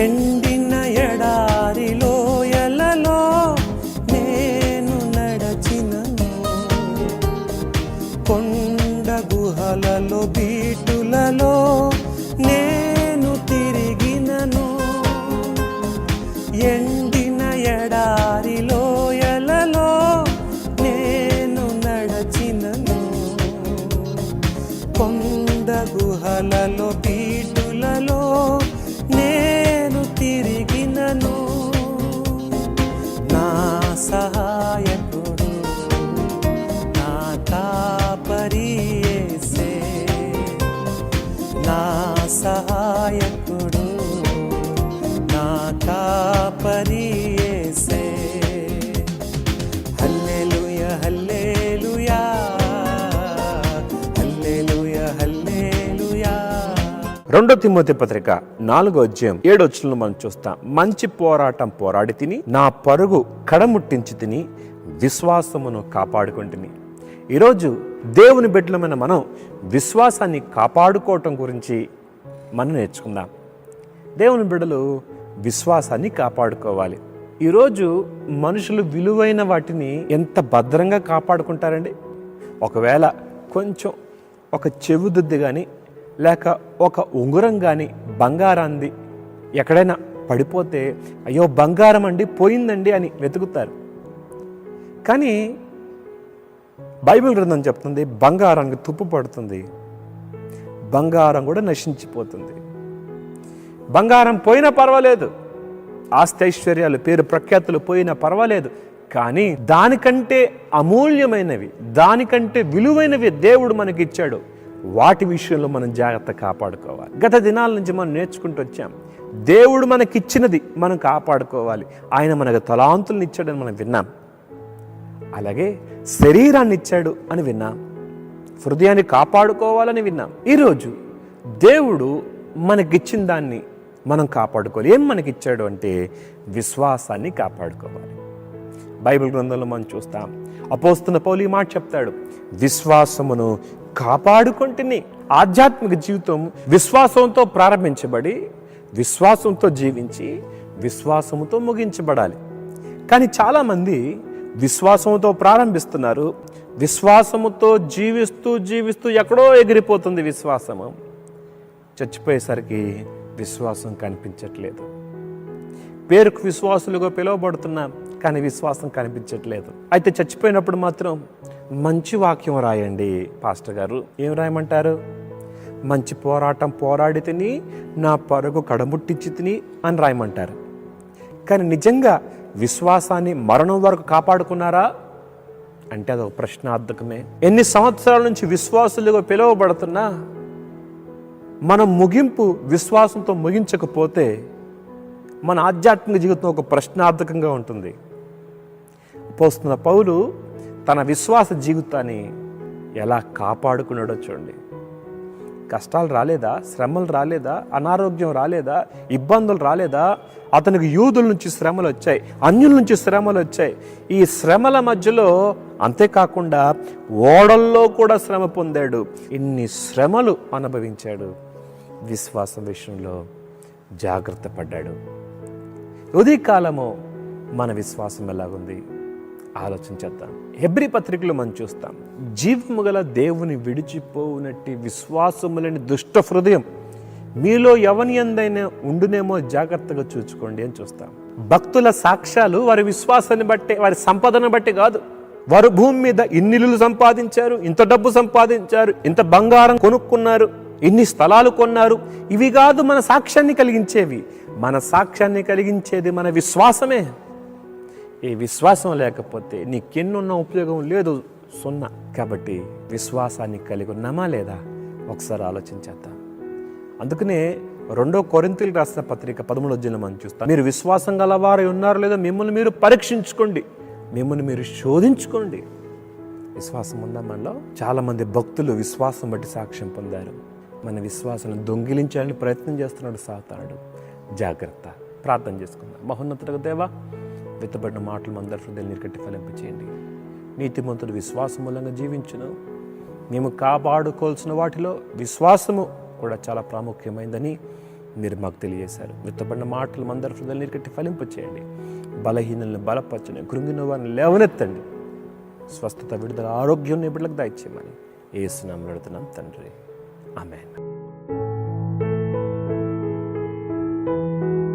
ఎండిన ఎడారిలో ఎలలో నేను నడచినను, కొండ గుహలలో బీటులలో నేను తిరిగినను. ఎండిన ఎడారిలో ఎలలో నేను నడచినను, కొండ గుహలలో బీటులలో నేను తిరిగినను. నా సహాయకుడు నా కాపరి యేసే, నా సహాయకుడు నా కాపరి యేసే. హల్లెలూయా హల్లెలూయా హల్లెలూయా హల్లెలూయా. 2 తిమోతి పత్రిక 4:7 మనం చూస్తాం. మంచి పోరాటం పోరాడి తిని, నా పరుగు కడముట్టించి తిని, విశ్వాసమును కాపాడుకుంటుని. ఈరోజు దేవుని బిడ్డలమైన మనం విశ్వాసాన్ని కాపాడుకోవటం గురించి మనం నేర్చుకుందాం. దేవుని బిడ్డలు విశ్వాసాన్ని కాపాడుకోవాలి. ఈరోజు మనుషులు విలువైన వాటిని ఎంత భద్రంగా కాపాడుకుంటారండి. ఒకవేళ కొంచెం ఒక చెవుదుద్ది కానీ లేక ఒక ఉంగరం కానీ బంగారాంది ఎక్కడైనా పడిపోతే అయ్యో బంగారం అండి పోయిందండి అని వెతుకుతారు. కానీ బైబిల్ గ్రంథం చెప్తుంది బంగారానికి తుప్పు పడుతుంది, బంగారం కూడా నశించిపోతుంది. బంగారం పోయినా పర్వాలేదు, ఆస్తి ఐశ్వర్యాలు పేరు ప్రఖ్యాతులు పోయినా పర్వాలేదు, కానీ దానికంటే అమూల్యమైనవి, దానికంటే విలువైనవి దేవుడు మనకిచ్చాడు. వాటి విషయంలో మనం జాగ్రత్త కాపాడుకోవాలి. గత దినాల నుంచి మనం నేర్చుకుంటూ వచ్చాం. దేవుడు మనకిచ్చినది మనం కాపాడుకోవాలి. ఆయన మనకు తలాంతులను ఇచ్చాడని మనం విన్నాం. అలాగే శరీరాన్ని ఇచ్చాడు అని విన్నాం, హృదయాన్ని కాపాడుకోవాలని విన్నాం. ఈరోజు దేవుడు మనకిచ్చిన దాన్ని మనం కాపాడుకోవాలి. ఏం మనకిచ్చాడు అంటే విశ్వాసాన్ని కాపాడుకోవాలి. బైబిల్ గ్రంథంలో మనం చూస్తాం, అపోస్తలుడైన పౌలు ఈ మాట చెప్తాడు, విశ్వాసమును కాపాడుకుంటుని. ఆధ్యాత్మిక జీవితం విశ్వాసంతో ప్రారంభించబడి విశ్వాసంతో జీవించి విశ్వాసముతో ముగించబడాలి. కానీ చాలామంది విశ్వాసంతో ప్రారంభిస్తున్నారు, విశ్వాసముతో జీవిస్తూ జీవిస్తూ ఎక్కడో ఎగిరిపోతుంది విశ్వాసము. చచ్చిపోయేసరికి విశ్వాసం కనిపించట్లేదు. పేరుకు విశ్వాసులుగా పిలువబడుతున్నాం, కానీ విశ్వాసం కనిపించట్లేదు. అయితే చచ్చిపోయినప్పుడు మాత్రం మంచి వాక్యం రాయండి పాస్టర్ గారు. ఏం రాయమంటారు? మంచి పోరాటం పోరాడి తిని, నా పరుగు కడముట్టించి తిని అని రాయమంటారు. కానీ నిజంగా విశ్వాసాన్ని మరణం వరకు కాపాడుకున్నారా అంటే అదొక ప్రశ్నార్థకమే. ఎన్ని సంవత్సరాల నుంచి విశ్వాసులుగా పిలువబడుతున్నా మనం ముగింపు విశ్వాసంతో ముగించకపోతే మన ఆధ్యాత్మిక జీవితం ఒక ప్రశ్నార్థకంగా ఉంటుంది. అపోస్తలుడైన పౌలు తన విశ్వాస జీవితాన్ని ఎలా కాపాడుకున్నాడో చూడండి. కష్టాలు రాలేదా, శ్రమలు రాలేదా, అనారోగ్యం రాలేదా, ఇబ్బందులు రాలేదా? అతనికి యూదుల నుంచి శ్రమలు వచ్చాయి, అన్యుల నుంచి శ్రమలు వచ్చాయి. ఈ శ్రమల మధ్యలో అంతేకాకుండా ఓడల్లో కూడా శ్రమ పొందాడు. ఇన్ని శ్రమలు అనుభవించాడు. విశ్వాసం విషయంలో జాగ్రత్త పడ్డాడు. ఉదయకాలము మన విశ్వాసం ఎలాగుంది ఆలోచించేద్దాం. హెబ్రీ పత్రికలో మనం చూస్తాం, జీవము గల దేవుని విడిచిపోవునట్టి విశ్వాసములని దుష్ట హృదయం మీలో ఎవని యందైనా ఉండునేమో జాగ్రత్తగా చూసుకోండి అని చూస్తాం. భక్తుల సాక్ష్యాలు వారి విశ్వాసాన్ని బట్టి, వారి సంపదను బట్టి కాదు. వారు భూమి మీద ఇన్ని ఇల్లులు సంపాదించారు, ఇంత డబ్బు సంపాదించారు, ఇంత బంగారం కొనుక్కున్నారు, ఇన్ని స్థలాలు కొన్నారు, ఇవి కాదు మన సాక్ష్యాన్ని కలిగించేవి. మన సాక్ష్యాన్ని కలిగించేది మన విశ్వాసమే. ఈ విశ్వాసం లేకపోతే నీకెన్నున్న ఉపయోగం లేదు, సున్నా. కాబట్టి విశ్వాసాన్ని కలిగి ఉన్నామా లేదా ఒకసారి ఆలోచించేద్దాం. అందుకనే 2 కొరింథీయులకు రాసిన పత్రిక 13 మనం చూస్తాం, మీరు విశ్వాసం గలవారై ఉన్నారో లేదో మిమ్మల్ని మీరు పరీక్షించుకోండి, మిమ్మల్ని మీరు శోధించుకోండి. విశ్వాసం ఉందా మనలో? చాలామంది భక్తులు విశ్వాసం బట్టి సాక్ష్యం పొందారు. మన విశ్వాసాన్ని దొంగిలించాలని ప్రయత్నం చేస్తున్నాడు సాతానుడు. జాగ్రత్త. ప్రార్థన చేసుకుందాం. మహోన్నతుడైన దేవా, విత్తబడిన మాటలు మందరి హృదయాలు నీరు కట్టి ఫలింపచేయండి. నీతిమంతుడు విశ్వాసం మూలంగా జీవించును. మేము కాపాడుకోవాల్సిన వాటిలో విశ్వాసము కూడా చాలా ప్రాముఖ్యమైందని మీరు మాకు తెలియజేశారు. విత్తబడిన మాటలు మందరి హృదయాలు నీరు కట్టి ఫలింపు చేయండి. బలహీనలను బలపరచండి, కృంగిన వారిని లేవనెత్తండి. స్వస్థత, విడుదల, ఆరోగ్యం నీ బిడ్డలకు దయచేయమని యేసు నామములో అడుగుతున్నాం తండ్రి, ఆమేన్.